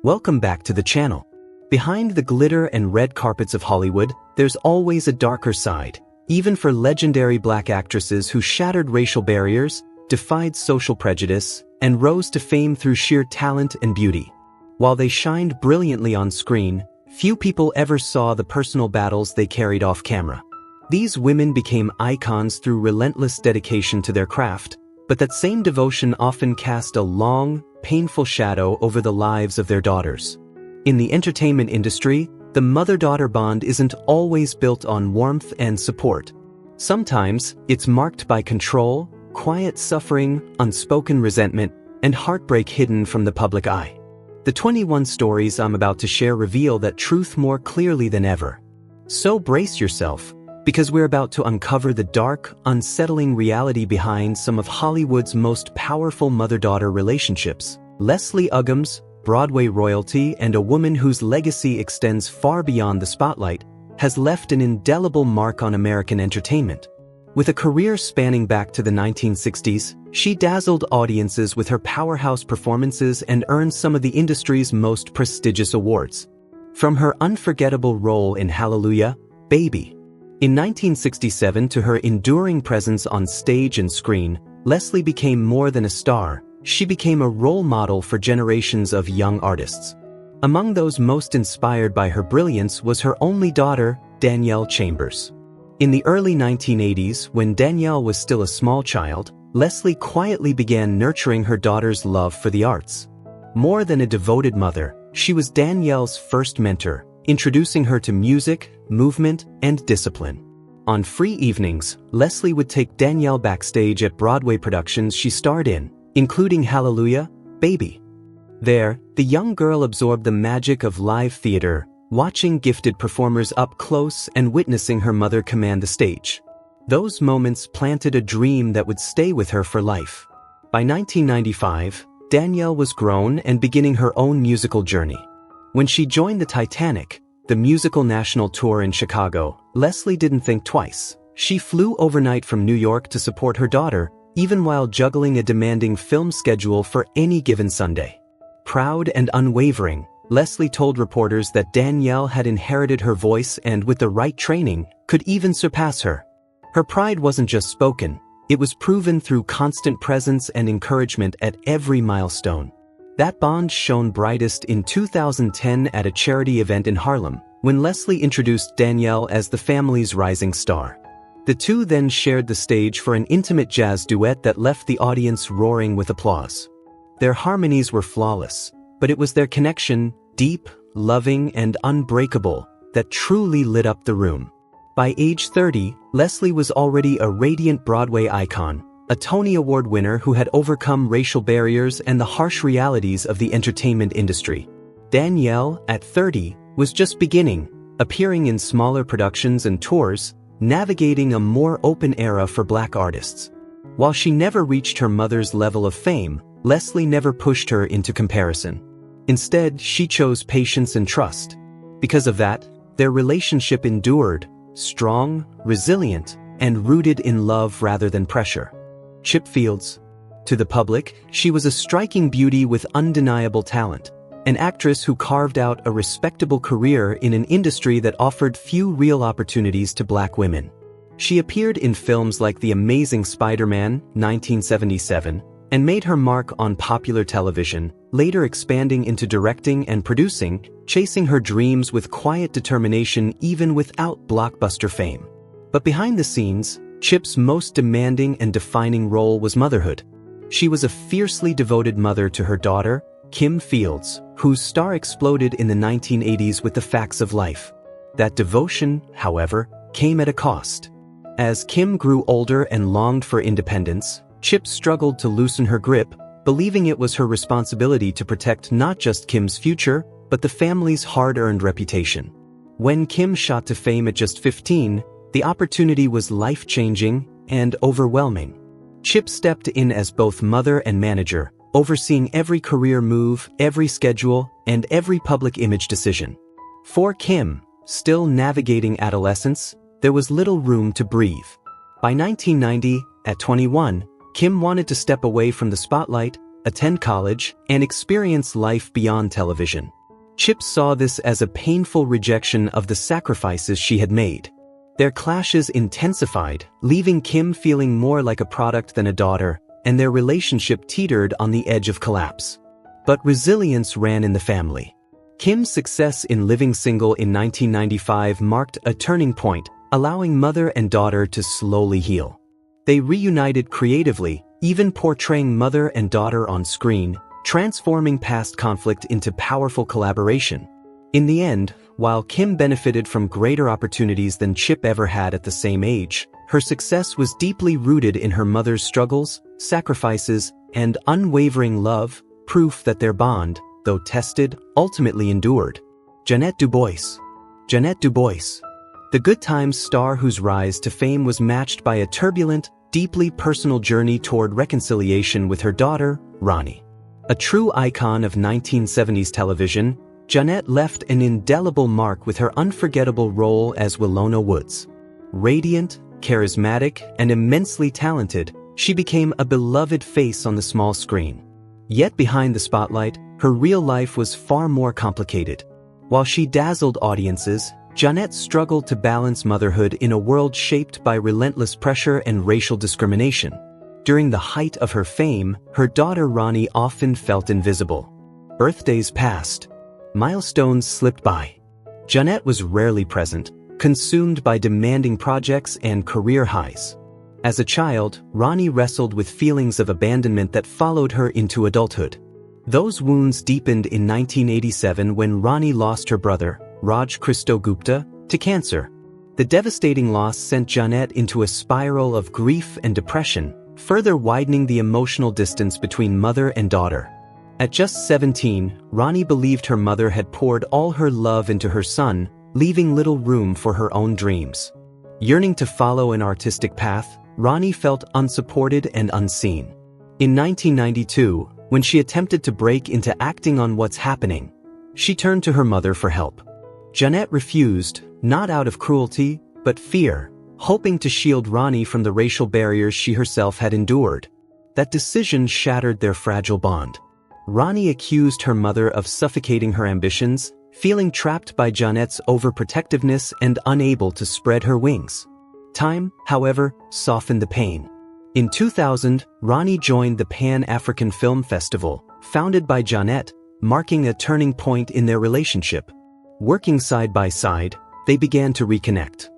Welcome back to the channel. Behind the glitter and red carpets of Hollywood, there's always a darker side, even for legendary black actresses who shattered racial barriers, defied social prejudice, and rose to fame through sheer talent and beauty. While they shined brilliantly on screen, few people ever saw the personal battles they carried off camera. These women became icons through relentless dedication to their craft, but that same devotion often cast a long, painful shadow over the lives of their daughters. In the entertainment industry, the mother-daughter bond isn't always built on warmth and support. Sometimes, it's marked by control, quiet suffering, unspoken resentment, and heartbreak hidden from the public eye. The 21 stories I'm about to share reveal that truth more clearly than ever. So brace yourself, because we're about to uncover the dark, unsettling reality behind some of Hollywood's most powerful mother-daughter relationships. Leslie Uggams, Broadway royalty and a woman whose legacy extends far beyond the spotlight, has left an indelible mark on American entertainment. With a career spanning back to the 1960s, she dazzled audiences with her powerhouse performances and earned some of the industry's most prestigious awards. From her unforgettable role in Hallelujah, Baby! In 1967 to her enduring presence on stage and screen, Leslie became more than a star. She became a role model for generations of young artists. Among those most inspired by her brilliance was her only daughter, Danielle Chambers. In the early 1980s, when Danielle was still a small child, Leslie quietly began nurturing her daughter's love for the arts. More than a devoted mother, she was Danielle's first mentor, introducing her to music, movement, and discipline. On free evenings, Leslie would take Danielle backstage at Broadway productions she starred in, including Hallelujah, Baby! There, the young girl absorbed the magic of live theater, watching gifted performers up close and witnessing her mother command the stage. Those moments planted a dream that would stay with her for life. By 1995, Danielle was grown and beginning her own musical journey. When she joined the Titanic, the musical national tour in Chicago, Leslie didn't think twice. She flew overnight from New York to support her daughter, even while juggling a demanding film schedule for any given Sunday. Proud and unwavering, Leslie told reporters that Danielle had inherited her voice and, with the right training, could even surpass her. Her pride wasn't just spoken, it was proven through constant presence and encouragement at every milestone. That bond shone brightest in 2010 at a charity event in Harlem, when Leslie introduced Danielle as the family's rising star. The two then shared the stage for an intimate jazz duet that left the audience roaring with applause. Their harmonies were flawless, but it was their connection, deep, loving, and unbreakable, that truly lit up the room. By age 30, Leslie was already a radiant Broadway icon, a Tony Award winner who had overcome racial barriers and the harsh realities of the entertainment industry. Danielle, at 30, was just beginning, appearing in smaller productions and tours, navigating a more open era for black artists. While she never reached her mother's level of fame, Leslie never pushed her into comparison. Instead, she chose patience and trust. Because of that, their relationship endured, strong, resilient, and rooted in love rather than pressure. Chip Fields. To the public, she was a striking beauty with undeniable talent, an actress who carved out a respectable career in an industry that offered few real opportunities to black women. She appeared in films like The Amazing Spider-Man, 1977, and made her mark on popular television, later expanding into directing and producing, chasing her dreams with quiet determination even without blockbuster fame. But behind the scenes, Chip's most demanding and defining role was motherhood. She was a fiercely devoted mother to her daughter, Kim Fields, whose star exploded in the 1980s with The Facts of Life. That devotion, however, came at a cost. As Kim grew older and longed for independence, Chip struggled to loosen her grip, believing it was her responsibility to protect not just Kim's future, but the family's hard-earned reputation. When Kim shot to fame at just 15, the opportunity was life-changing and overwhelming. Chip stepped in as both mother and manager, overseeing every career move, every schedule, and every public image decision. For Kim, still navigating adolescence, there was little room to breathe. By 1990, at 21, Kim wanted to step away from the spotlight, attend college, and experience life beyond television. Chip saw this as a painful rejection of the sacrifices she had made. Their clashes intensified, leaving Kim feeling more like a product than a daughter, and their relationship teetered on the edge of collapse. But resilience ran in the family. Kim's success in living single in 1995 marked a turning point, allowing mother and daughter to slowly heal. They reunited creatively, even portraying mother and daughter on screen, transforming past conflict into powerful collaboration. In the end, while Kim benefited from greater opportunities than Chip ever had at the same age, her success was deeply rooted in her mother's struggles, sacrifices, and unwavering love, proof that their bond, though tested, ultimately endured. Jeanette Du Bois. Jeanette Du Bois. The Good Times star whose rise to fame was matched by a turbulent, deeply personal journey toward reconciliation with her daughter, Ronnie. A true icon of 1970s television, Jeanette left an indelible mark with her unforgettable role as Willona Woods. Radiant, charismatic, and immensely talented, she became a beloved face on the small screen. Yet behind the spotlight, her real life was far more complicated. While she dazzled audiences, Jeanette struggled to balance motherhood in a world shaped by relentless pressure and racial discrimination. During the height of her fame, her daughter Ronnie often felt invisible. Birthdays passed. Milestones slipped by. Jeanette was rarely present, consumed by demanding projects and career highs. As a child, Ronnie wrestled with feelings of abandonment that followed her into adulthood. Those wounds deepened in 1987 when Ronnie lost her brother, Raj Christo Gupta, to cancer. The devastating loss sent Jeanette into a spiral of grief and depression, further widening the emotional distance between mother and daughter. At just 17, Ronnie believed her mother had poured all her love into her son, leaving little room for her own dreams. Yearning to follow an artistic path, Ronnie felt unsupported and unseen. In 1992, when she attempted to break into acting on What's Happening, she turned to her mother for help. Jeanette refused, not out of cruelty, but fear, hoping to shield Ronnie from the racial barriers she herself had endured. That decision shattered their fragile bond. Ronnie accused her mother of suffocating her ambitions, feeling trapped by Jeanette's overprotectiveness and unable to spread her wings. Time, however, softened the pain. In 2000, Ronnie joined the Pan-African Film Festival, founded by Jeanette, marking a turning point in their relationship. Working side by side, they began to reconnect.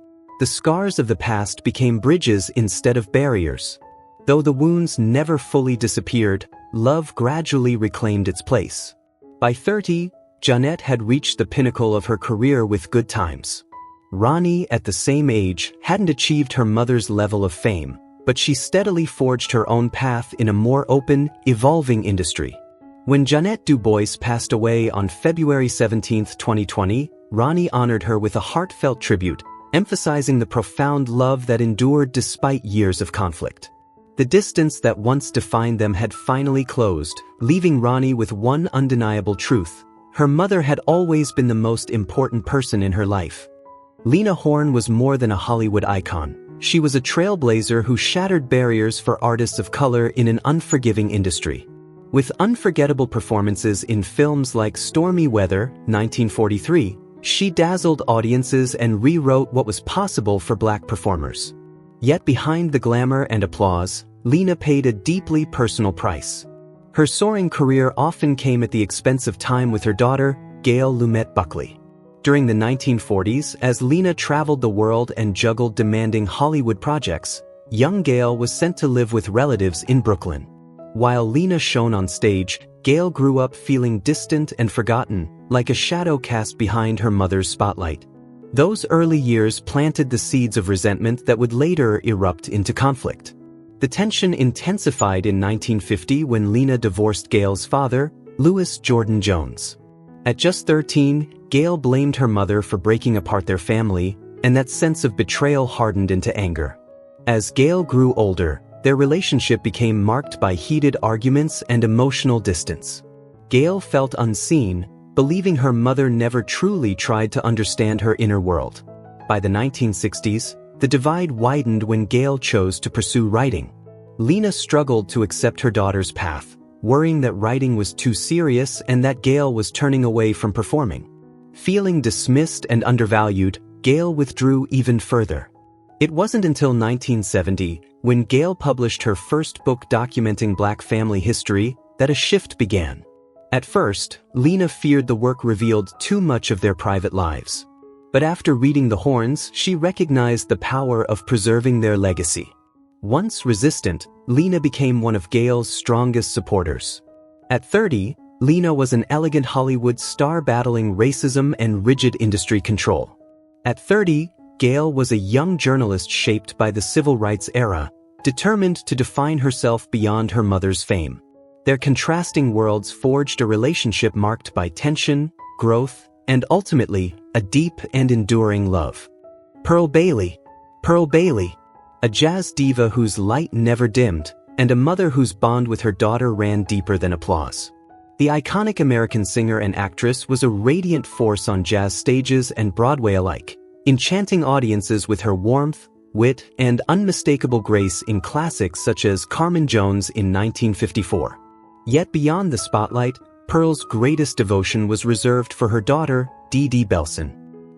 The scars of the past became bridges instead of barriers. Though the wounds never fully disappeared, love gradually reclaimed its place. By 30, Jeanette had reached the pinnacle of her career with Good Times. Ronnie, at the same age, hadn't achieved her mother's level of fame, but she steadily forged her own path in a more open, evolving industry. When Jeanette Du Bois passed away on February 17, 2020, Ronnie honored her with a heartfelt tribute, emphasizing the profound love that endured despite years of conflict. The distance that once defined them had finally closed, leaving Ronnie with one undeniable truth: her mother had always been the most important person in her life. Lena Horne was more than a Hollywood icon. She was a trailblazer who shattered barriers for artists of color in an unforgiving industry. With unforgettable performances in films like Stormy Weather, 1943, she dazzled audiences and rewrote what was possible for Black performers. Yet behind the glamour and applause, Lena paid a deeply personal price. Her soaring career often came at the expense of time with her daughter, Gail Lumet Buckley. During the 1940s, as Lena traveled the world and juggled demanding Hollywood projects, young Gail was sent to live with relatives in Brooklyn. While Lena shone on stage, Gail grew up feeling distant and forgotten, like a shadow cast behind her mother's spotlight. Those early years planted the seeds of resentment that would later erupt into conflict. The tension intensified in 1950 when Lena divorced Gail's father, Louis Jordan Jones. At just 13, Gail blamed her mother for breaking apart their family, and that sense of betrayal hardened into anger. As Gail grew older, their relationship became marked by heated arguments and emotional distance. Gail felt unseen, believing her mother never truly tried to understand her inner world. By the 1960s, the divide widened when Gail chose to pursue writing. Lena struggled to accept her daughter's path, worrying that writing was too serious and that Gail was turning away from performing. Feeling dismissed and undervalued, Gail withdrew even further. It wasn't until 1970, when Gail published her first book documenting Black family history, that a shift began. At first, Lena feared the work revealed too much of their private lives. But after reading The Horns, she recognized the power of preserving their legacy. Once resistant, Lena became one of Gail's strongest supporters. At 30, Lena was an elegant Hollywood star battling racism and rigid industry control. At 30, Gail was a young journalist shaped by the civil rights era, determined to define herself beyond her mother's fame. Their contrasting worlds forged a relationship marked by tension, growth, and ultimately, a deep and enduring love. Pearl Bailey, a jazz diva whose light never dimmed, and a mother whose bond with her daughter ran deeper than applause. The iconic American singer and actress was a radiant force on jazz stages and Broadway alike, enchanting audiences with her warmth, wit, and unmistakable grace in classics such as Carmen Jones in 1954. Yet beyond the spotlight, Pearl's greatest devotion was reserved for her daughter, Dee Dee Belson.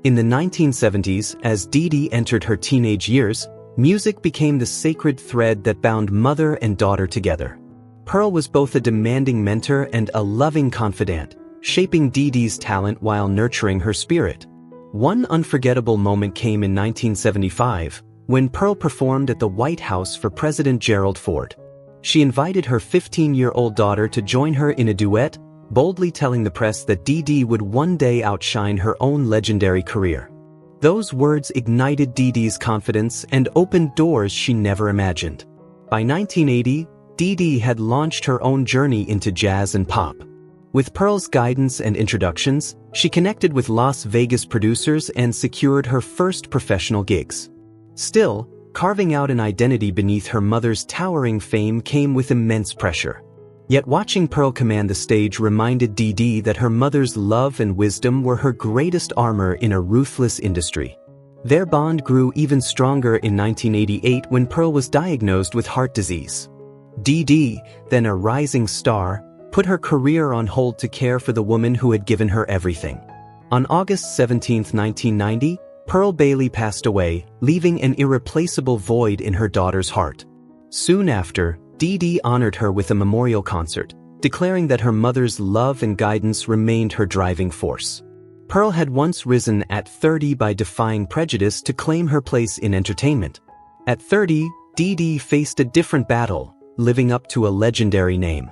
In the 1970s, as Dee Dee entered her teenage years, music became the sacred thread that bound mother and daughter together. Pearl was both a demanding mentor and a loving confidant, shaping Dee Dee's talent while nurturing her spirit. One unforgettable moment came in 1975, when Pearl performed at the White House for President Gerald Ford. She invited her 15-year-old daughter to join her in a duet, boldly telling the press that Dee Dee would one day outshine her own legendary career. Those words ignited Dee Dee's confidence and opened doors she never imagined. By 1980, Dee Dee had launched her own journey into jazz and pop. With Pearl's guidance and introductions, she connected with Las Vegas producers and secured her first professional gigs. Still, carving out an identity beneath her mother's towering fame came with immense pressure. Yet watching Pearl command the stage reminded Dee Dee that her mother's love and wisdom were her greatest armor in a ruthless industry. Their bond grew even stronger in 1988 when Pearl was diagnosed with heart disease. Dee Dee, then a rising star, put her career on hold to care for the woman who had given her everything. On August 17, 1990, Pearl Bailey passed away, leaving an irreplaceable void in her daughter's heart. Soon after, Dee Dee honored her with a memorial concert, declaring that her mother's love and guidance remained her driving force. Pearl had once risen at 30 by defying prejudice to claim her place in entertainment. At 30, Dee Dee faced a different battle, living up to a legendary name.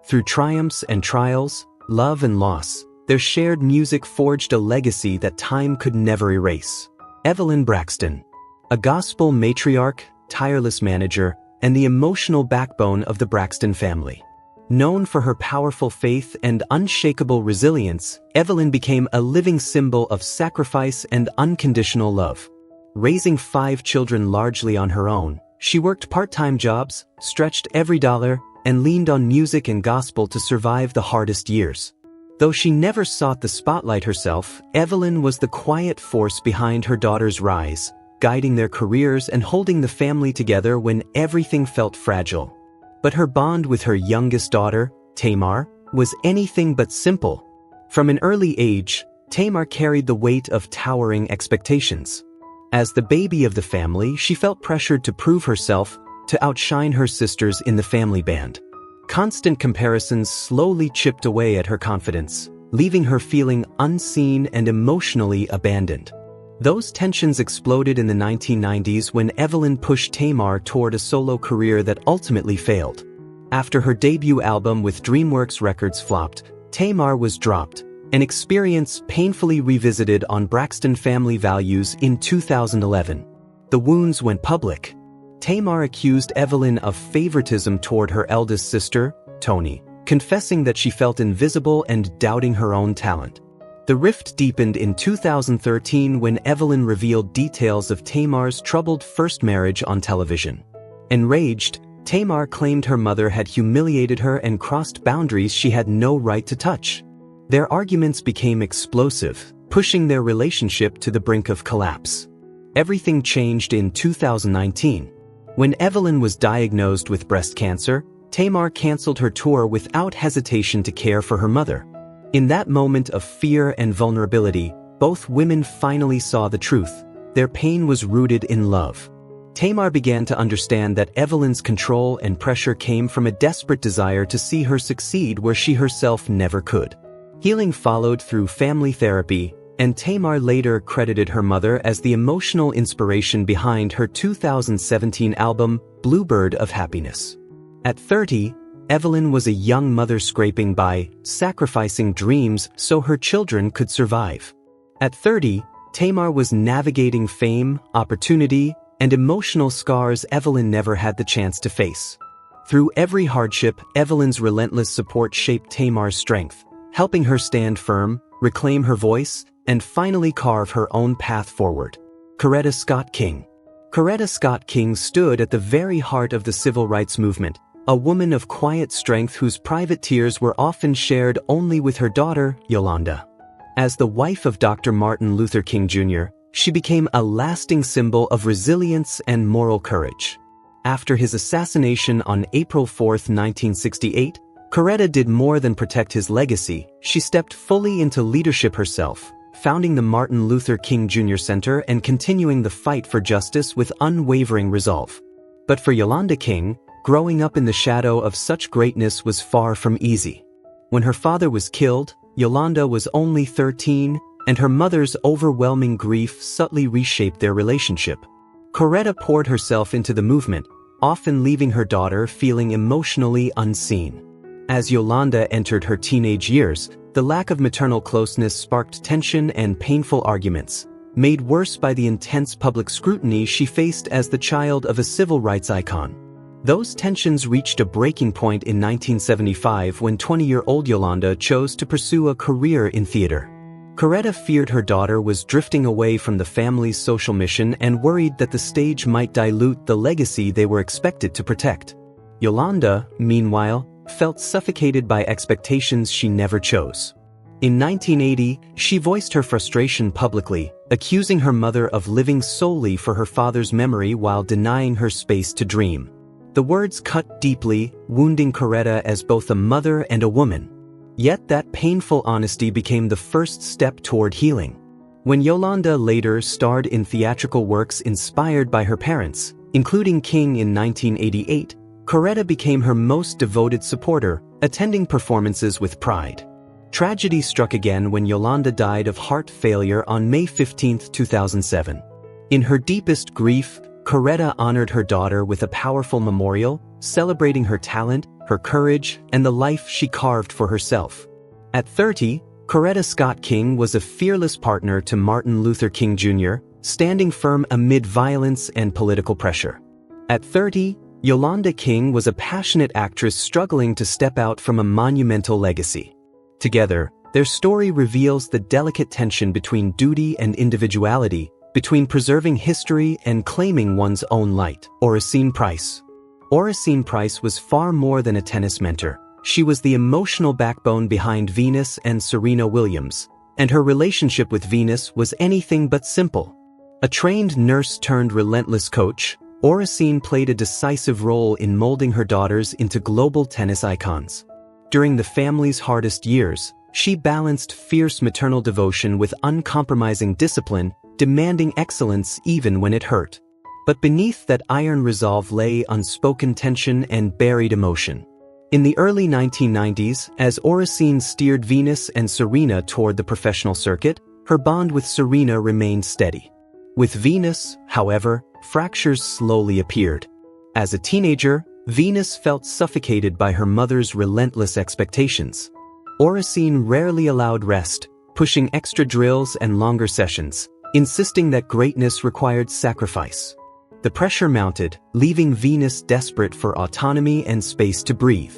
Through triumphs and trials, love and loss, their shared music forged a legacy that time could never erase. Evelyn Braxton, a gospel matriarch, tireless manager, and the emotional backbone of the Braxton family. Known for her powerful faith and unshakable resilience, Evelyn became a living symbol of sacrifice and unconditional love. Raising 5 children largely on her own, she worked part-time jobs, stretched every dollar, and leaned on music and gospel to survive the hardest years. Though she never sought the spotlight herself, Evelyn was the quiet force behind her daughter's rise, guiding their careers and holding the family together when everything felt fragile. But her bond with her youngest daughter, Tamar, was anything but simple. From an early age, Tamar carried the weight of towering expectations. As the baby of the family, she felt pressured to prove herself, to outshine her sisters in the family band. Constant comparisons slowly chipped away at her confidence, leaving her feeling unseen and emotionally abandoned. Those tensions exploded in the 1990s when Evelyn pushed Tamar toward a solo career that ultimately failed. After her debut album with DreamWorks Records flopped, Tamar was dropped, an experience painfully revisited on Braxton Family Values in 2011. The wounds went public. Tamar accused Evelyn of favoritism toward her eldest sister, Toni, confessing that she felt invisible and doubting her own talent. The rift deepened in 2013 when Evelyn revealed details of Tamar's troubled first marriage on television. Enraged, Tamar claimed her mother had humiliated her and crossed boundaries she had no right to touch. Their arguments became explosive, pushing their relationship to the brink of collapse. Everything changed in 2019. When Evelyn was diagnosed with breast cancer, Tamar canceled her tour without hesitation to care for her mother. In that moment of fear and vulnerability, both women finally saw the truth. Their pain was rooted in love. Tamar began to understand that Evelyn's control and pressure came from a desperate desire to see her succeed where she herself never could. Healing followed through family therapy, and Tamar later credited her mother as the emotional inspiration behind her 2017 album, Bluebird of Happiness. At 30, Evelyn was a young mother scraping by, sacrificing dreams so her children could survive. At 30, Tamar was navigating fame, opportunity, and emotional scars Evelyn never had the chance to face. Through every hardship, Evelyn's relentless support shaped Tamar's strength, helping her stand firm, reclaim her voice, and finally carve her own path forward. Coretta Scott King. Coretta Scott King stood at the very heart of the civil rights movement, a woman of quiet strength whose private tears were often shared only with her daughter, Yolanda. As the wife of Dr. Martin Luther King Jr., she became a lasting symbol of resilience and moral courage. After his assassination on April 4, 1968, Coretta did more than protect his legacy. She stepped fully into leadership herself, founding the Martin Luther King Jr. Center and continuing the fight for justice with unwavering resolve. But for Yolanda King, growing up in the shadow of such greatness was far from easy. When her father was killed, Yolanda was only 13, and her mother's overwhelming grief subtly reshaped their relationship. Coretta poured herself into the movement, often leaving her daughter feeling emotionally unseen. As Yolanda entered her teenage years, the lack of maternal closeness sparked tension and painful arguments, made worse by the intense public scrutiny she faced as the child of a civil rights icon. Those tensions reached a breaking point in 1975 when 20-year-old Yolanda chose to pursue a career in theater. Coretta feared her daughter was drifting away from the family's social mission and worried that the stage might dilute the legacy they were expected to protect. Yolanda, meanwhile, felt suffocated by expectations she never chose. In 1980, she voiced her frustration publicly, accusing her mother of living solely for her father's memory while denying her space to dream. The words cut deeply, wounding Coretta as both a mother and a woman. Yet that painful honesty became the first step toward healing. When Yolanda later starred in theatrical works inspired by her parents, including King in 1988, Coretta became her most devoted supporter, attending performances with pride. Tragedy struck again when Yolanda died of heart failure on May 15, 2007. In her deepest grief, Coretta honored her daughter with a powerful memorial, celebrating her talent, her courage, and the life she carved for herself. At 30, Coretta Scott King was a fearless partner to Martin Luther King Jr., standing firm amid violence and political pressure. At 30, Yolanda King was a passionate actress struggling to step out from a monumental legacy. Together, their story reveals the delicate tension between duty and individuality, between preserving history and claiming one's own light. Oracene Price. Oracene Price was far more than a tennis mentor. She was the emotional backbone behind Venus and Serena Williams, and her relationship with Venus was anything but simple. A trained nurse turned relentless coach, Oracene played a decisive role in molding her daughters into global tennis icons. During the family's hardest years, she balanced fierce maternal devotion with uncompromising discipline, demanding excellence even when it hurt. But beneath that iron resolve lay unspoken tension and buried emotion. In the early 1990s, as Oracene steered Venus and Serena toward the professional circuit, her bond with Serena remained steady. With Venus, however, fractures slowly appeared. As a teenager, Venus felt suffocated by her mother's relentless expectations. Oracene rarely allowed rest, pushing extra drills and longer sessions, insisting that greatness required sacrifice. The pressure mounted, leaving Venus desperate for autonomy and space to breathe.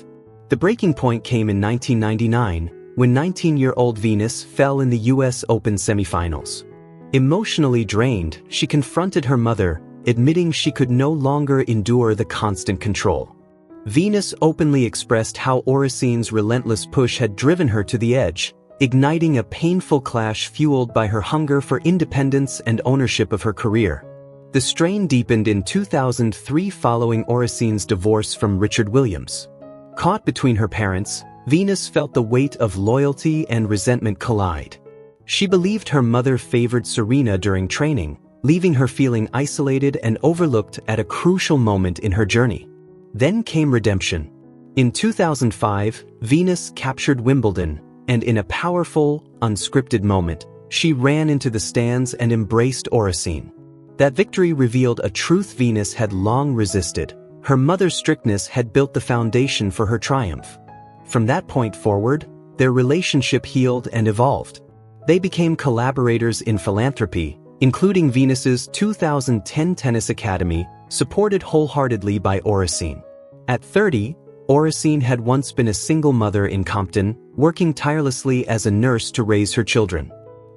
The breaking point came in 1999, when 19-year-old Venus fell in the US Open semifinals. Emotionally drained, she confronted her mother, admitting she could no longer endure the constant control. Venus openly expressed how Oracene's relentless push had driven her to the edge, igniting a painful clash fueled by her hunger for independence and ownership of her career. The strain deepened in 2003 following Oracene's divorce from Richard Williams. Caught between her parents, Venus felt the weight of loyalty and resentment collide. She believed her mother favored Serena during training, leaving her feeling isolated and overlooked at a crucial moment in her journey. Then came redemption. In 2005, Venus captured Wimbledon, and in a powerful, unscripted moment, she ran into the stands and embraced Oracene. That victory revealed a truth Venus had long resisted. Her mother's strictness had built the foundation for her triumph. From that point forward, their relationship healed and evolved. They became collaborators in philanthropy, including Venus's 2010 tennis academy, supported wholeheartedly by Oracene. At 30, Oracene had once been a single mother in Compton, working tirelessly as a nurse to raise her children.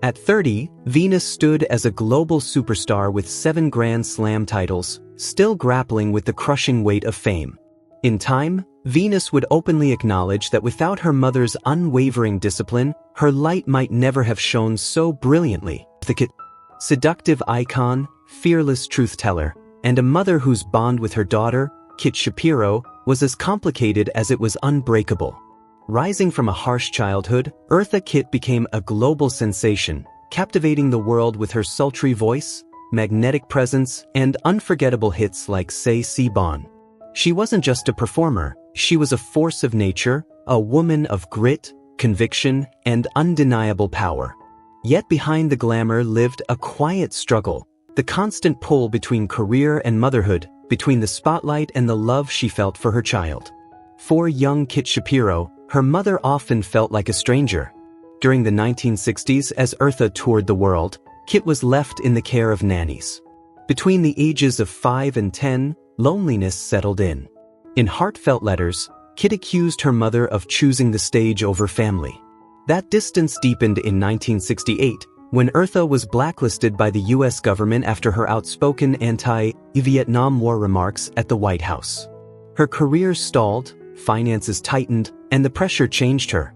At 30, Venus stood as a global superstar with 7 Grand Slam titles, still grappling with the crushing weight of fame. In time, Venus would openly acknowledge that without her mother's unwavering discipline, her light might never have shone so brilliantly. The seductive icon, fearless truth-teller, and a mother whose bond with her daughter, Kit Shapiro, was as complicated as it was unbreakable. Rising from a harsh childhood, Eartha Kitt became a global sensation, captivating the world with her sultry voice, magnetic presence, and unforgettable hits like Say Si Bon. She wasn't just a performer, she was a force of nature, a woman of grit, conviction, and undeniable power. Yet behind the glamour lived a quiet struggle, the constant pull between career and motherhood, between the spotlight and the love she felt for her child. For young Kit Shapiro, her mother often felt like a stranger. During the 1960s, as Eartha toured the world, Kit was left in the care of nannies. Between the ages of 5 and 10, loneliness settled in. In heartfelt letters, Kit accused her mother of choosing the stage over family. That distance deepened in 1968, when Eartha was blacklisted by the U.S. government after her outspoken anti-Vietnam War remarks at the White House. Her career stalled, finances tightened, and the pressure changed her.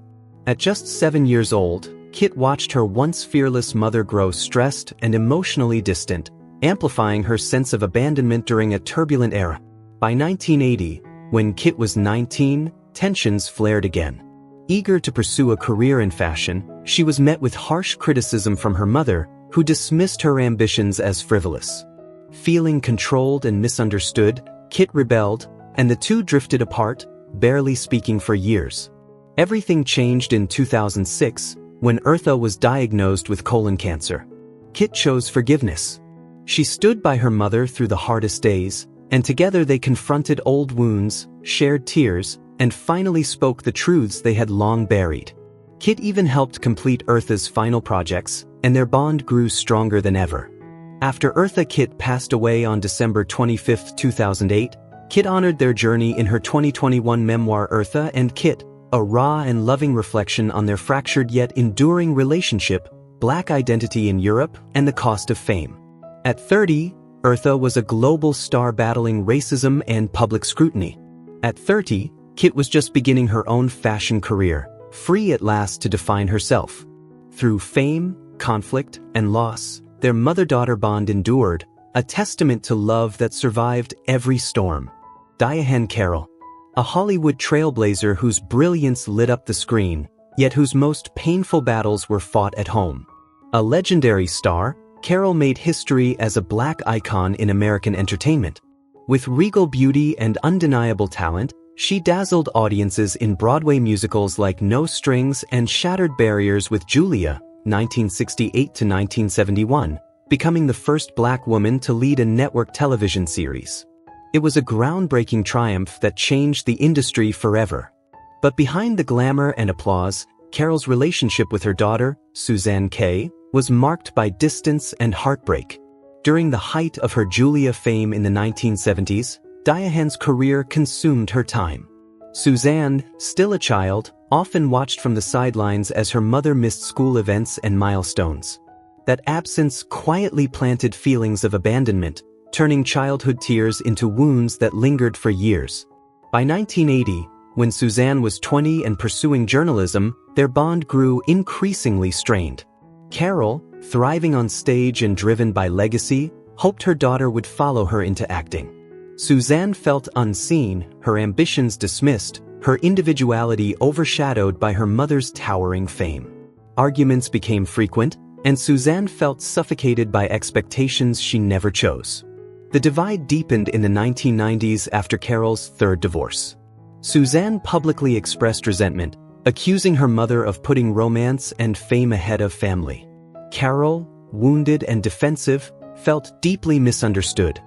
At just 7 years old, Kit watched her once fearless mother grow stressed and emotionally distant, amplifying her sense of abandonment during a turbulent era. By 1980, when Kit was 19, tensions flared again. Eager to pursue a career in fashion, she was met with harsh criticism from her mother, who dismissed her ambitions as frivolous. Feeling controlled and misunderstood, Kit rebelled, and the two drifted apart, barely speaking for years. Everything changed in 2006, when Eartha was diagnosed with colon cancer. Kit chose forgiveness. She stood by her mother through the hardest days, and together they confronted old wounds, shared tears, and finally spoke the truths they had long buried. Kit even helped complete Eartha's final projects, and their bond grew stronger than ever. After Eartha Kitt passed away on December 25, 2008, Kit honored their journey in her 2021 memoir Eartha and Kit, a raw and loving reflection on their fractured yet enduring relationship, Black identity in Europe, and the cost of fame. At 30, Eartha was a global star battling racism and public scrutiny. At 30, Kit was just beginning her own fashion career, free at last to define herself. Through fame, conflict, and loss, their mother-daughter bond endured, a testament to love that survived every storm. Diane Carroll, a Hollywood trailblazer whose brilliance lit up the screen, yet whose most painful battles were fought at home. A legendary star, Carroll made history as a Black icon in American entertainment. With regal beauty and undeniable talent, she dazzled audiences in Broadway musicals like No Strings and shattered barriers with Julia, 1968 to 1971, becoming the first Black woman to lead a network television series. It was a groundbreaking triumph that changed the industry forever. But behind the glamour and applause, Carroll's relationship with her daughter, Suzanne Kay, was marked by distance and heartbreak. During the height of her Julia fame in the 1970s, Diane's career consumed her time. Suzanne, still a child, often watched from the sidelines as her mother missed school events and milestones. That absence quietly planted feelings of abandonment, turning childhood tears into wounds that lingered for years. By 1980, when Suzanne was 20 and pursuing journalism, their bond grew increasingly strained. Carroll, thriving on stage and driven by legacy, hoped her daughter would follow her into acting. Suzanne felt unseen, her ambitions dismissed, her individuality overshadowed by her mother's towering fame. Arguments became frequent, and Suzanne felt suffocated by expectations she never chose. The divide deepened in the 1990s after Carol's third divorce. Suzanne publicly expressed resentment, accusing her mother of putting romance and fame ahead of family. Carol, wounded and defensive, felt deeply misunderstood.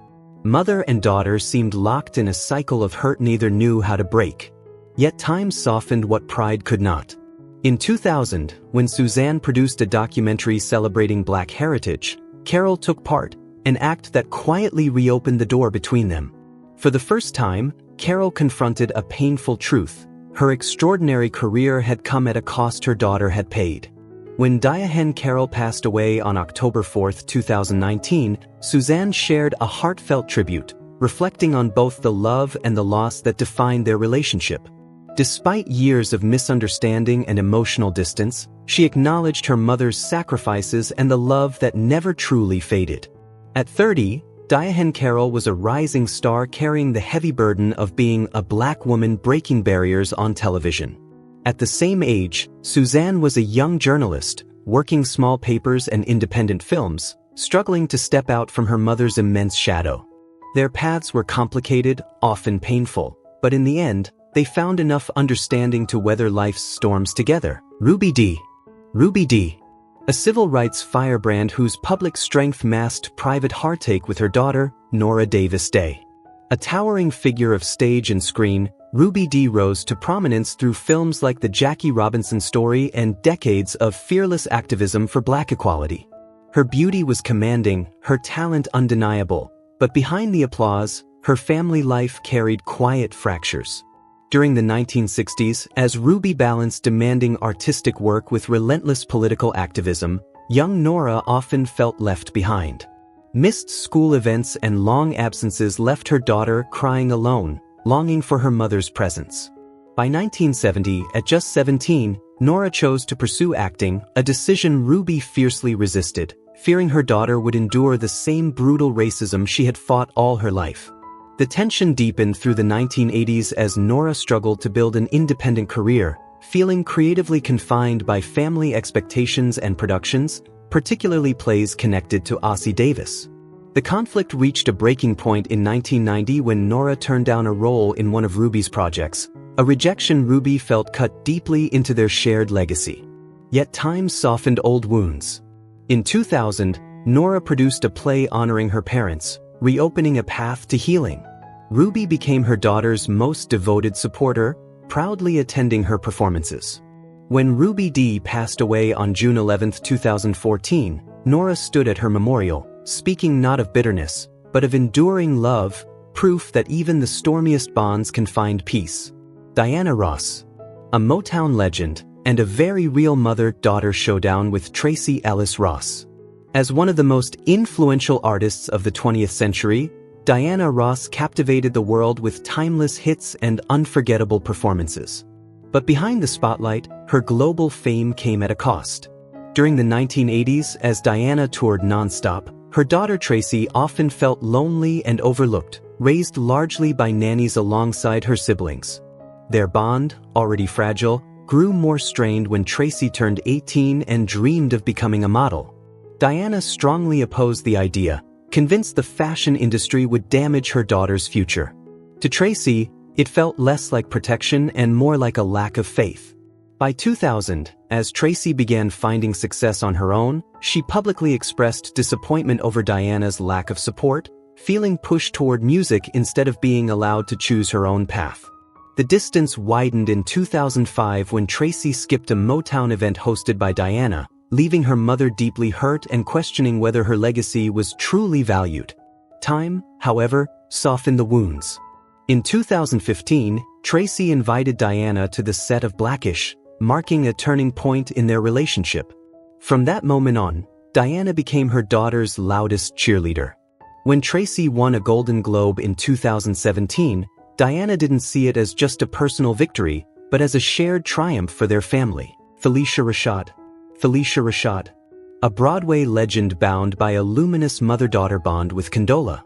Mother and daughter seemed locked in a cycle of hurt neither knew how to break. Yet time softened what pride could not. In 2000, when Suzanne produced a documentary celebrating Black heritage, Carol took part, an act that quietly reopened the door between them. For the first time, Carol confronted a painful truth. Her extraordinary career had come at a cost her daughter had paid. When Diane Carroll passed away on October 4, 2019, Suzanne shared a heartfelt tribute, reflecting on both the love and the loss that defined their relationship. Despite years of misunderstanding and emotional distance, she acknowledged her mother's sacrifices and the love that never truly faded. At 30, Diane Carroll was a rising star carrying the heavy burden of being a Black woman breaking barriers on television. At the same age, Suzanne was a young journalist, working small papers and independent films, struggling to step out from her mother's immense shadow. Their paths were complicated, often painful, but in the end, they found enough understanding to weather life's storms together. Ruby D. A civil rights firebrand whose public strength masked private heartache with her daughter, Nora Davis Day. A towering figure of stage and screen, Ruby D rose to prominence through films like The Jackie Robinson Story and decades of fearless activism for Black equality. Her beauty was commanding, her talent undeniable, but behind the applause, her family life carried quiet fractures. During the 1960s, as Ruby balanced demanding artistic work with relentless political activism, young Nora often felt left behind. Missed school events and long absences left her daughter crying alone, longing for her mother's presence. By 1970, at just 17, Nora chose to pursue acting, a decision Ruby fiercely resisted, fearing her daughter would endure the same brutal racism she had fought all her life. The tension deepened through the 1980s as Nora struggled to build an independent career, feeling creatively confined by family expectations and productions, particularly plays connected to Ossie Davis. The conflict reached a breaking point in 1990 when Nora turned down a role in one of Ruby's projects, a rejection Ruby felt cut deeply into their shared legacy. Yet time softened old wounds. In 2000, Nora produced a play honoring her parents, reopening a path to healing. Ruby became her daughter's most devoted supporter, proudly attending her performances. When Ruby D passed away on June 11, 2014, Nora stood at her memorial, speaking not of bitterness, but of enduring love, proof that even the stormiest bonds can find peace. Diana Ross. A Motown legend, and a very real mother-daughter showdown with Tracee Ellis Ross. As one of the most influential artists of the 20th century, Diana Ross captivated the world with timeless hits and unforgettable performances. But behind the spotlight, her global fame came at a cost. During the 1980s, as Diana toured nonstop, her daughter Tracee often felt lonely and overlooked, raised largely by nannies alongside her siblings. Their bond, already fragile, grew more strained when Tracee turned 18 and dreamed of becoming a model. Diana strongly opposed the idea, convinced the fashion industry would damage her daughter's future. To Tracee, it felt less like protection and more like a lack of faith. By 2000, as Tracee began finding success on her own, she publicly expressed disappointment over Diana's lack of support, feeling pushed toward music instead of being allowed to choose her own path. The distance widened in 2005 when Tracee skipped a Motown event hosted by Diana, leaving her mother deeply hurt and questioning whether her legacy was truly valued. Time, however, softened the wounds. In 2015, Tracee invited Diana to the set of Blackish, marking a turning point in their relationship. From that moment on, Diana became her daughter's loudest cheerleader. When Tracee won a Golden Globe in 2017, Diana didn't see it as just a personal victory, but as a shared triumph for their family. Felicia Rashad. A Broadway legend bound by a luminous mother-daughter bond with Condola.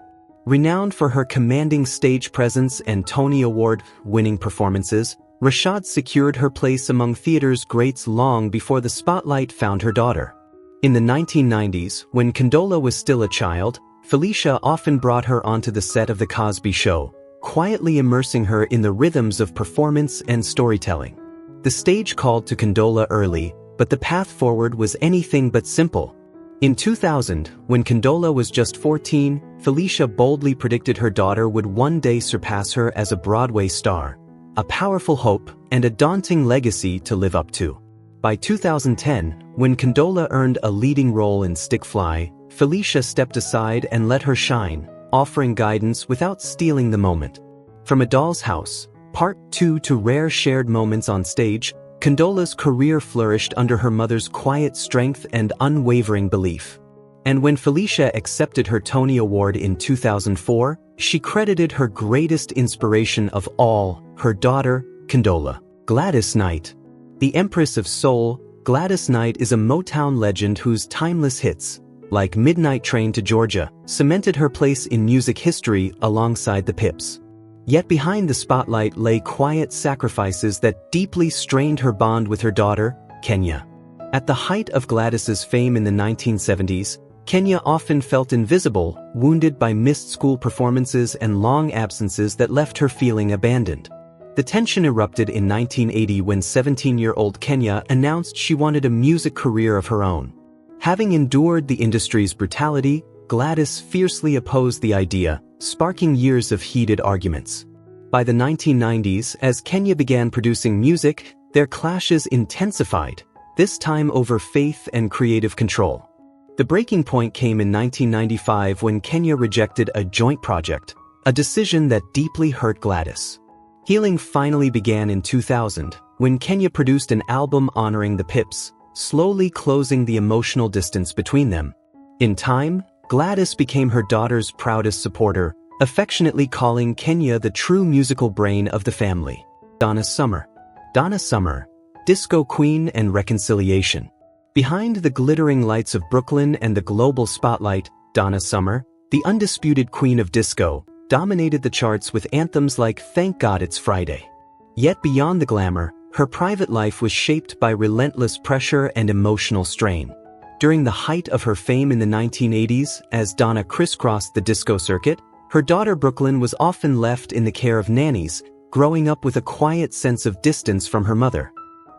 Renowned for her commanding stage presence and Tony Award-winning performances, Rashad secured her place among theater's greats long before the spotlight found her daughter. In the 1990s, when Condola was still a child, Felicia often brought her onto the set of The Cosby Show, quietly immersing her in the rhythms of performance and storytelling. The stage called to Condola early, but the path forward was anything but simple. In 2000, when Condola was just 14, Felicia boldly predicted her daughter would one day surpass her as a Broadway star, a powerful hope and a daunting legacy to live up to. By 2010, when Condola earned a leading role in Stick Fly, Felicia stepped aside and let her shine, offering guidance without stealing the moment. From A Doll's House, Part 2 to rare shared moments on stage, Condola's career flourished under her mother's quiet strength and unwavering belief. And when Felicia accepted her Tony Award in 2004, she credited her greatest inspiration of all, her daughter, Condola. Gladys Knight. The Empress of Soul, Gladys Knight is a Motown legend whose timeless hits, like Midnight Train to Georgia, cemented her place in music history alongside the Pips. Yet behind the spotlight lay quiet sacrifices that deeply strained her bond with her daughter, Kenya. At the height of Gladys's fame in the 1970s, Kenya often felt invisible, wounded by missed school performances and long absences that left her feeling abandoned. The tension erupted in 1980 when 17-year-old Kenya announced she wanted a music career of her own. Having endured the industry's brutality, Gladys fiercely opposed the idea, sparking years of heated arguments. By the 1990s, as Kenya began producing music, their clashes intensified, this time over faith and creative control. The breaking point came in 1995 when Kenya rejected a joint project, a decision that deeply hurt Gladys. Healing finally began in 2000, when Kenya produced an album honoring the Pips, slowly closing the emotional distance between them. In time, Gladys became her daughter's proudest supporter, affectionately calling Kenya the true musical brain of the family. Donna Summer. Donna Summer, disco queen and reconciliation. Behind the glittering lights of Brooklyn and the global spotlight, Donna Summer, the undisputed queen of disco, dominated the charts with anthems like Thank God It's Friday. Yet beyond the glamour, her private life was shaped by relentless pressure and emotional strain. During the height of her fame in the 1980s, as Donna crisscrossed the disco circuit, her daughter Brooklyn was often left in the care of nannies, growing up with a quiet sense of distance from her mother.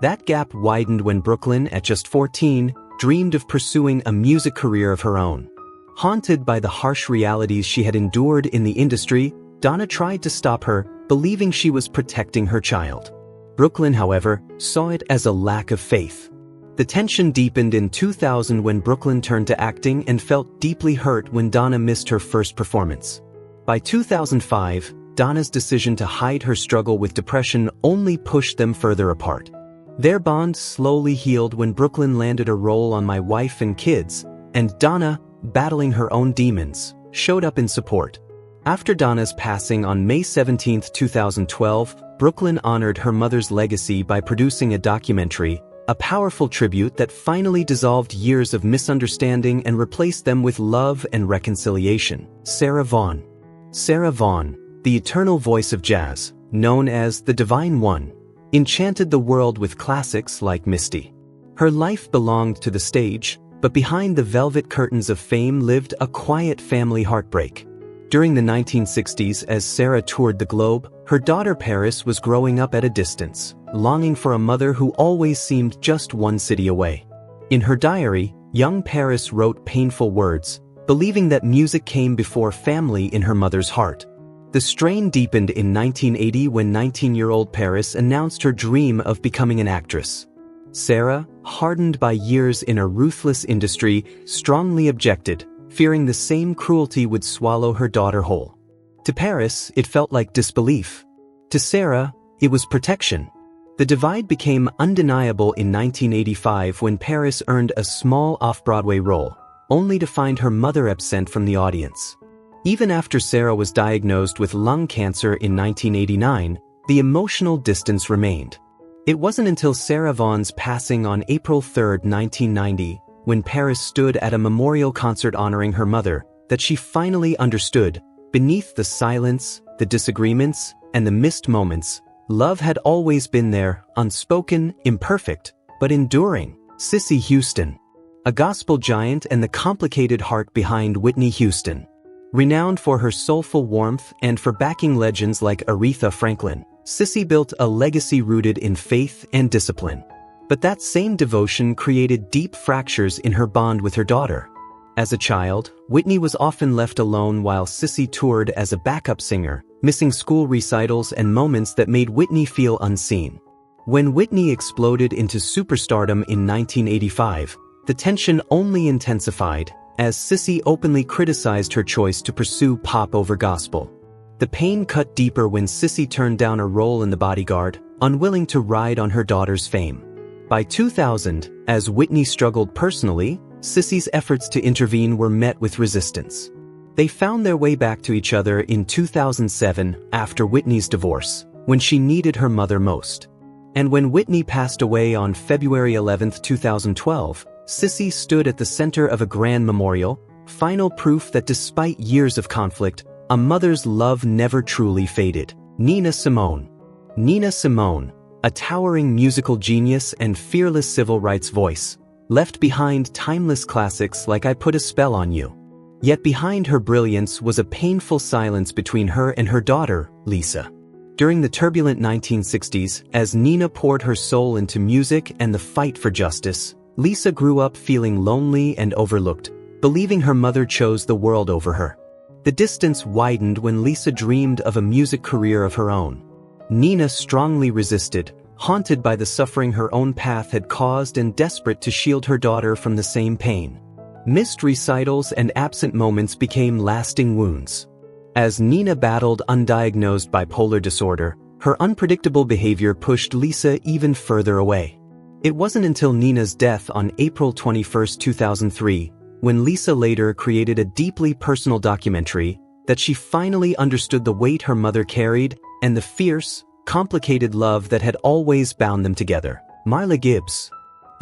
That gap widened when Brooklyn, at just 14, dreamed of pursuing a music career of her own. Haunted by the harsh realities she had endured in the industry, Donna tried to stop her, believing she was protecting her child. Brooklyn, however, saw it as a lack of faith. The tension deepened in 2000 when Brooklyn turned to acting and felt deeply hurt when Donna missed her first performance. By 2005, Donna's decision to hide her struggle with depression only pushed them further apart. Their bond slowly healed when Brooklyn landed a role on My Wife and Kids, and Donna, battling her own demons, showed up in support. After Donna's passing on May 17, 2012, Brooklyn honored her mother's legacy by producing a documentary, a powerful tribute that finally dissolved years of misunderstanding and replaced them with love and reconciliation. Sarah Vaughan. Sarah Vaughan, the eternal voice of jazz, known as the Divine One, enchanted the world with classics like Misty. Her life belonged to the stage, but behind the velvet curtains of fame lived a quiet family heartbreak. During the 1960s, as Sarah toured the globe, her daughter Paris was growing up at a distance, longing for a mother who always seemed just one city away. In her diary, young Paris wrote painful words, believing that music came before family in her mother's heart. The strain deepened in 1980 when 19-year-old Paris announced her dream of becoming an actress. Sarah, hardened by years in a ruthless industry, strongly objected, fearing the same cruelty would swallow her daughter whole. To Paris, it felt like disbelief. To Sarah, it was protection. The divide became undeniable in 1985 when Paris earned a small off-Broadway role, only to find her mother absent from the audience. Even after Sarah was diagnosed with lung cancer in 1989, the emotional distance remained. It wasn't until Sarah Vaughan's passing on April 3, 1990, when Paris stood at a memorial concert honoring her mother, that she finally understood, beneath the silence, the disagreements, and the missed moments, Love had always been there, unspoken, imperfect, but enduring. Cissy Houston, a gospel giant and the complicated heart behind Whitney Houston. Renowned for her soulful warmth and for backing legends like Aretha Franklin, Cissy built a legacy rooted in faith and discipline. But that same devotion created deep fractures in her bond with her daughter. As a child, Whitney was often left alone while Cissy toured as a backup singer, missing school recitals and moments that made Whitney feel unseen. When Whitney exploded into superstardom in 1985, the tension only intensified, as Cissy openly criticized her choice to pursue pop over gospel. The pain cut deeper when Cissy turned down a role in The Bodyguard, unwilling to ride on her daughter's fame. By 2000, as Whitney struggled personally, Cissy's efforts to intervene were met with resistance. They found their way back to each other in 2007 after Whitney's divorce, when she needed her mother most. And when Whitney passed away on February 11, 2012, Cissy stood at the center of a grand memorial, final proof that despite years of conflict, a mother's love never truly faded. Nina Simone. Nina Simone, a towering musical genius and fearless civil rights voice, left behind timeless classics like I Put a Spell on You. Yet behind her brilliance was a painful silence between her and her daughter, Lisa. During the turbulent 1960s, as Nina poured her soul into music and the fight for justice, Lisa grew up feeling lonely and overlooked, believing her mother chose the world over her. The distance widened when Lisa dreamed of a music career of her own. Nina strongly resisted, haunted by the suffering her own path had caused and desperate to shield her daughter from the same pain. Missed recitals and absent moments became lasting wounds. As Nina battled undiagnosed bipolar disorder, her unpredictable behavior pushed Lisa even further away. It wasn't until Nina's death on April 21, 2003, when Lisa later created a deeply personal documentary, that she finally understood the weight her mother carried and the fierce, complicated love that had always bound them together. Marla Gibbs.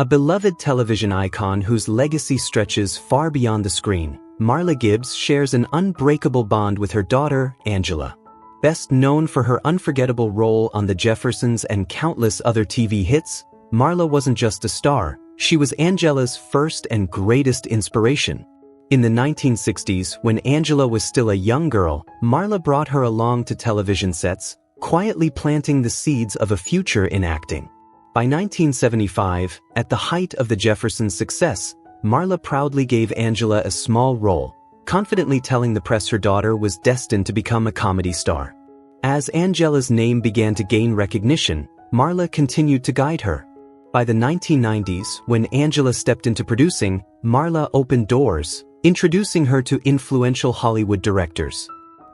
A beloved television icon whose legacy stretches far beyond the screen, Marla Gibbs shares an unbreakable bond with her daughter, Angela. Best known for her unforgettable role on The Jeffersons and countless other TV hits, Marla wasn't just a star, she was Angela's first and greatest inspiration. In the 1960s, when Angela was still a young girl, Marla brought her along to television sets, quietly planting the seeds of a future in acting. By 1975, at the height of the Jeffersons' success, Marla proudly gave Angela a small role, confidently telling the press her daughter was destined to become a comedy star. As Angela's name began to gain recognition, Marla continued to guide her. By the 1990s, when Angela stepped into producing, Marla opened doors, introducing her to influential Hollywood directors.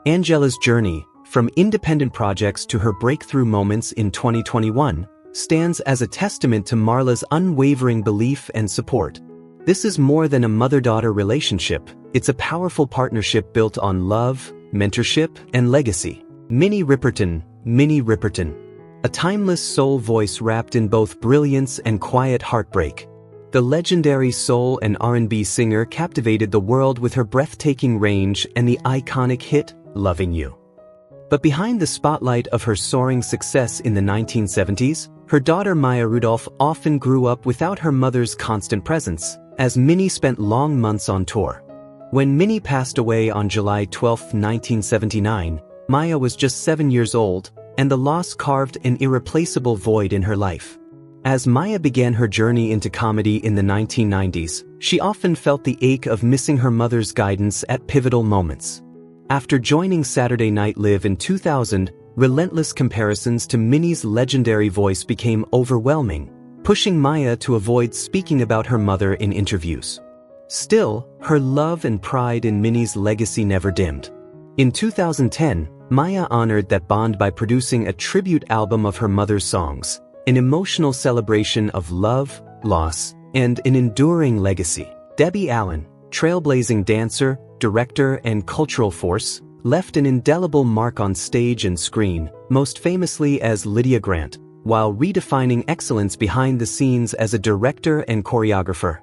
Angela's journey, from independent projects to her breakthrough moments in 2021, stands as a testament to Marla's unwavering belief and support. This is more than a mother-daughter relationship, it's a powerful partnership built on love, mentorship, and legacy. Minnie Riperton. Minnie Riperton. A timeless soul voice wrapped in both brilliance and quiet heartbreak. The legendary soul and R&B singer captivated the world with her breathtaking range and the iconic hit, Loving You. But behind the spotlight of her soaring success in the 1970s, her daughter Maya Rudolph often grew up without her mother's constant presence, as Minnie spent long months on tour. When Minnie passed away on July 12, 1979, Maya was just 7 years old, and the loss carved an irreplaceable void in her life. As Maya began her journey into comedy in the 1990s, she often felt the ache of missing her mother's guidance at pivotal moments. After joining Saturday Night Live in 2000, relentless comparisons to Minnie's legendary voice became overwhelming, pushing Maya to avoid speaking about her mother in interviews. Still, her love and pride in Minnie's legacy never dimmed. In 2010, Maya honored that bond by producing a tribute album of her mother's songs, an emotional celebration of love, loss, and an enduring legacy. Debbie Allen, trailblazing dancer, director, and cultural force, left an indelible mark on stage and screen, most famously as Lydia Grant, while redefining excellence behind the scenes as a director and choreographer.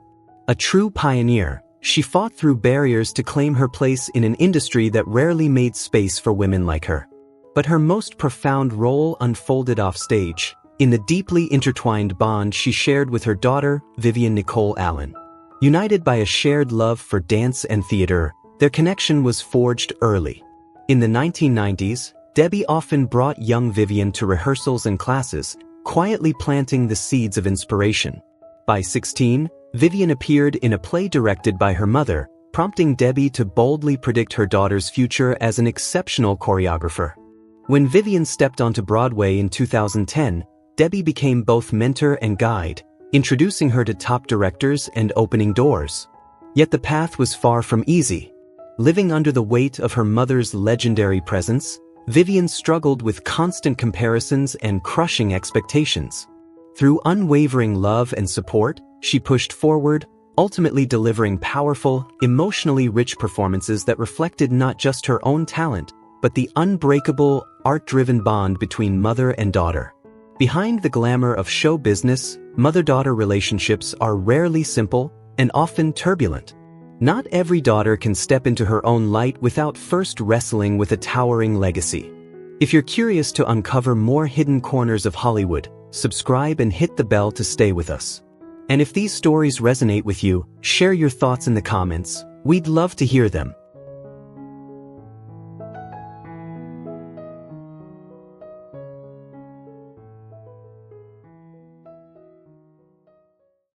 A true pioneer, she fought through barriers to claim her place in an industry that rarely made space for women like her. But her most profound role unfolded offstage, in the deeply intertwined bond she shared with her daughter, Vivian Nicole Allen. United by a shared love for dance and theater, their connection was forged early. In the 1990s, Debbie often brought young Vivian to rehearsals and classes, quietly planting the seeds of inspiration. By 16, Vivian appeared in a play directed by her mother, prompting Debbie to boldly predict her daughter's future as an exceptional choreographer. When Vivian stepped onto Broadway in 2010, Debbie became both mentor and guide, introducing her to top directors and opening doors. Yet the path was far from easy. Living under the weight of her mother's legendary presence, Vivian struggled with constant comparisons and crushing expectations. Through unwavering love and support, she pushed forward, ultimately delivering powerful, emotionally rich performances that reflected not just her own talent, but the unbreakable, art-driven bond between mother and daughter. Behind the glamour of show business, mother-daughter relationships are rarely simple and often turbulent. Not every daughter can step into her own light without first wrestling with a towering legacy. If you're curious to uncover more hidden corners of Hollywood, subscribe and hit the bell to stay with us. And if these stories resonate with you, share your thoughts in the comments. We'd love to hear them.